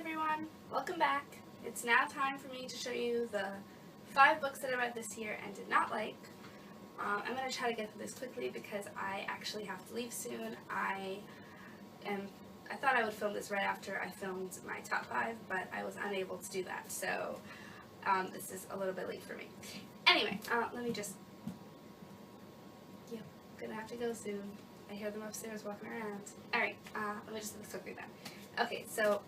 everyone, welcome back. It's now time for me to show you the 5 books that I read this year and did not like. I'm going to try to get through this quickly because I actually have to leave soon. I thought I would film this right after I filmed my top 5, but I was unable to do that, so this is a little bit late for me. Anyway, let me just, gonna have to go soon. I hear them upstairs walking around. Alright, let me just look quickly then. Okay, so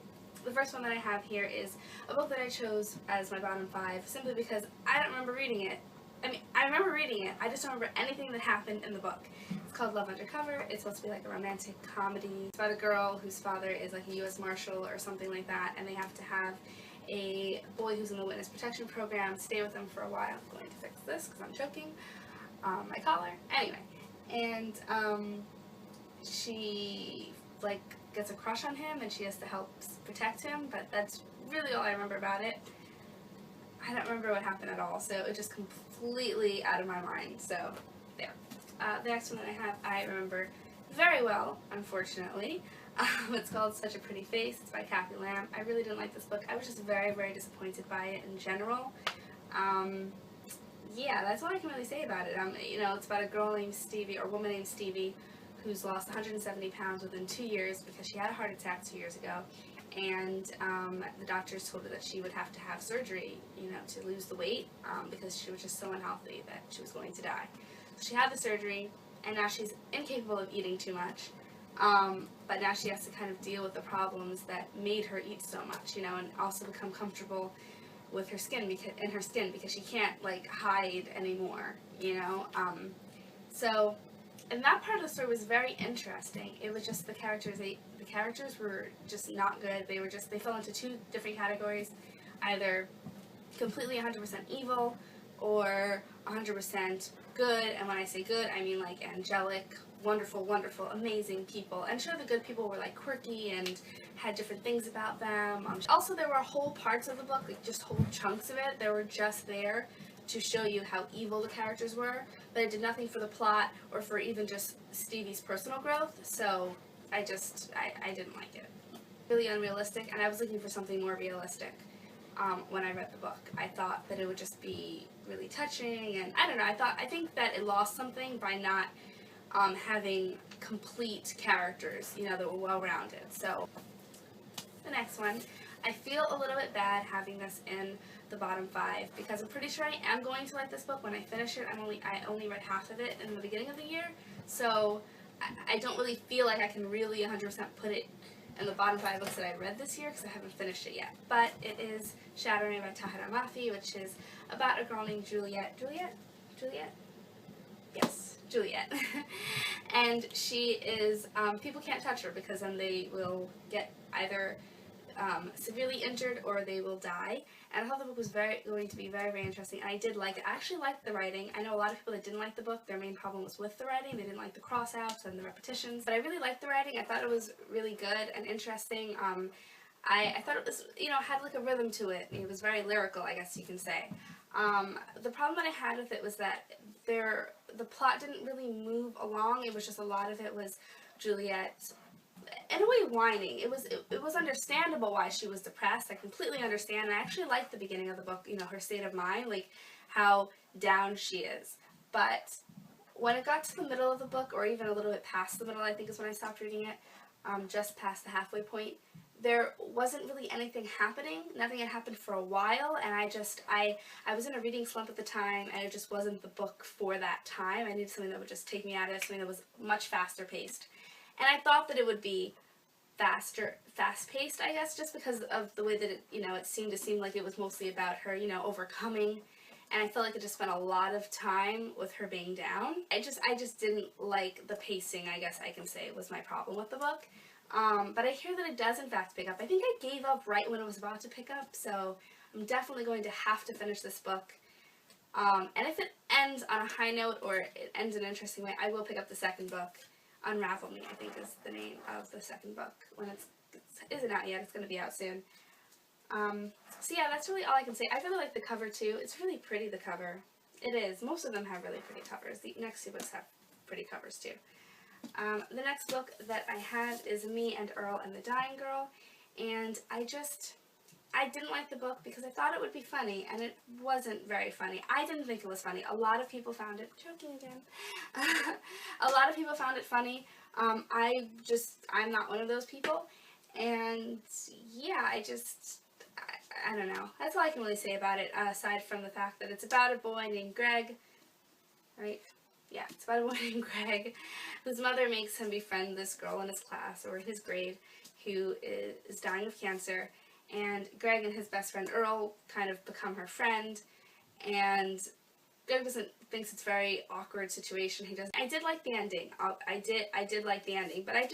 the first one that I have here is a book that I chose as my bottom 5 simply because I don't remember reading it. I remember reading it, I just don't remember anything that happened in the book. It's called Love Undercover. It's supposed to be like a romantic comedy. It's about a girl whose father is like a U.S. Marshal or something like that, and they have to have a boy who's in the witness protection program stay with them for a while. I'm going to fix this because I'm choking. My collar. Anyway. And she like gets a crush on him and she has to help protect him, but that's really all I remember about it. I don't remember what happened at all, so it's just completely out of my mind, so there. The next one that I have, I remember very well, unfortunately. It's called Such a Pretty Face. It's by Kathy Lamb. I really didn't like this book. I was just very, very disappointed by it in general. Yeah, that's all I can really say about it. It's about a girl named Stevie, or a woman named Stevie, who's lost 170 pounds within 2 years because she had a heart attack 2 years ago, and the doctors told her that she would have to have surgery, to lose the weight, because she was just so unhealthy that she was going to die. So she had the surgery, and now she's incapable of eating too much, but now she has to kind of deal with the problems that made her eat so much, and also become comfortable with her skin because she can't like hide anymore, so and that part of the story was very interesting. It was just the characters were just not good. They fell into 2 different categories, either completely 100% evil or 100% good. And when I say good, I mean like angelic, wonderful, wonderful, amazing people. And sure, the good people were like quirky and had different things about them. Also, there were whole parts of the book, like just whole chunks of it, that were just there to show you how evil the characters were, but it did nothing for the plot or for even just Stevie's personal growth, so I didn't like it. Really unrealistic, and I was looking for something more realistic when I read the book. I thought that it would just be really touching, and I don't know, I think that it lost something by not having complete characters, that were well-rounded. So, the next one, I feel a little bit bad having this in the bottom 5 because I'm pretty sure I am going to like this book when I finish it. I only read half of it in the beginning of the year, so I don't really feel like I can really 100% put it in the bottom 5 books that I read this year because I haven't finished it yet. But it is Shadow Me by Tahira Mafi, which is about a girl named Juliet. Yes, Juliet. And she is, people can't touch her because then they will get either severely injured or they will die. And I thought the book was going to be very, very interesting, and I did like it. I actually liked the writing. I know a lot of people that didn't like the book, their main problem was with the writing. They didn't like the cross-outs and the repetitions, but I really liked the writing. I thought it was really good and interesting. I thought it was, had like a rhythm to it. It was very lyrical, I guess you can say. The problem that I had with it was that the plot didn't really move along. It was just a lot of it was Juliet, in a way, whining. It was understandable why she was depressed. I completely understand. I actually liked the beginning of the book, her state of mind, like how down she is. But when it got to the middle of the book, or even a little bit past the middle, I think is when I stopped reading it, just past the halfway point, there wasn't really anything happening. Nothing had happened for a while, and I was in a reading slump at the time, and it just wasn't the book for that time. I needed something that would just take me out of it, something that was much faster paced. And I thought that it would be fast-paced, I guess, just because of the way that it seemed like it was mostly about her, overcoming. And I felt like it just spent a lot of time with her being down. I just didn't like the pacing, I guess I can say, was my problem with the book. But I hear that it does, in fact, pick up. I think I gave up right when it was about to pick up, so I'm definitely going to have to finish this book. And if it ends on a high note, or it ends in an interesting way, I will pick up the second book. Unravel Me, I think, is the name of the second book. When it isn't out yet, it's going to be out soon. So yeah, that's really all I can say. I really like the cover too. It's really pretty, the cover. It is. Most of them have really pretty covers. The next 2 books have pretty covers too. The next book that I have is Me and Earl and the Dying Girl. and I didn't like the book because I thought it would be funny, and it wasn't very funny. I didn't think it was funny. A lot of people found it, joking again, a lot of people found it funny. I'm not one of those people, and yeah, I don't know. That's all I can really say about it, aside from the fact that it's about a boy named Greg, right? Yeah, it's about a boy named Greg, whose mother makes him befriend this girl in his class, or in his grade, who is dying of cancer, and Greg and his best friend Earl kind of become her friend, and Greg thinks it's a very awkward situation. I did like the ending. I did like the ending, but I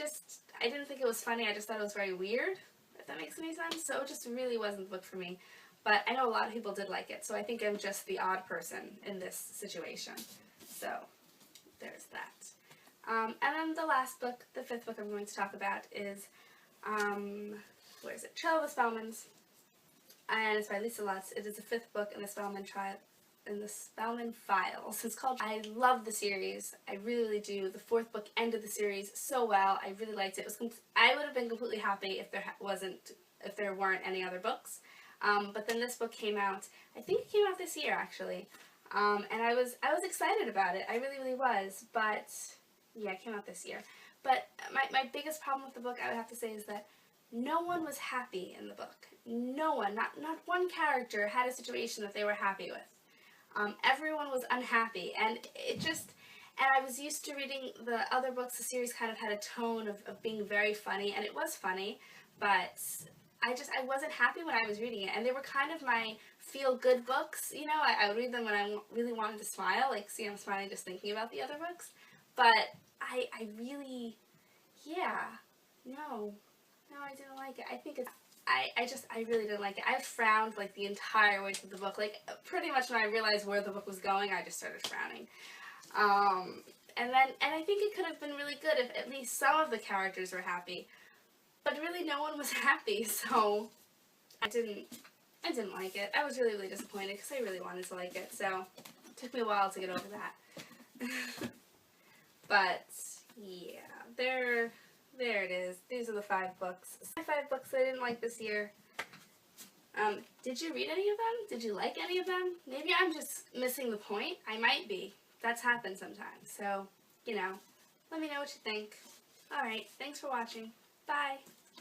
didn't think it was funny. I just thought it was very weird, if that makes any sense. So it just really wasn't the book for me. But I know a lot of people did like it, so I think I'm just the odd person in this situation. So there's that. And then the last book, the fifth book I'm going to talk about is, where is it? Trail of the Spellmans. And it's by Lisa Lutz. It is the fifth book in the Spellman Files. It's called. I love the series. I really do. The fourth book ended the series so well. I really liked it. I would have been completely happy if there weren't any other books. But then this book came out. I think it came out this year actually. And I was excited about it. I really was. But yeah, it came out this year. But my biggest problem with the book, I would have to say, is that no one was happy in the book. No one, not one character had a situation that they were happy with. Everyone was unhappy, and I was used to reading the other books. The series kind of had a tone of being very funny, and it was funny, but I wasn't happy when I was reading it, and they were kind of my feel-good books, you know. I would read them when I really wanted to smile, like, see, I'm smiling just thinking about the other books, but I really, yeah, no, I didn't like it. I think it's, I really didn't like it. I frowned, like, the entire way through the book. Like, pretty much when I realized where the book was going, I just started frowning. And I think it could have been really good if at least some of the characters were happy. But really no one was happy, so I didn't like it. I was really disappointed because I really wanted to like it, so it took me a while to get over that. But, yeah, there it is. These are the 5 books. 5 books I didn't like this year. Did you read any of them? Did you like any of them? Maybe I'm just missing the point. I might be. That's happened sometimes. So, you know, let me know what you think. Alright, thanks for watching. Bye.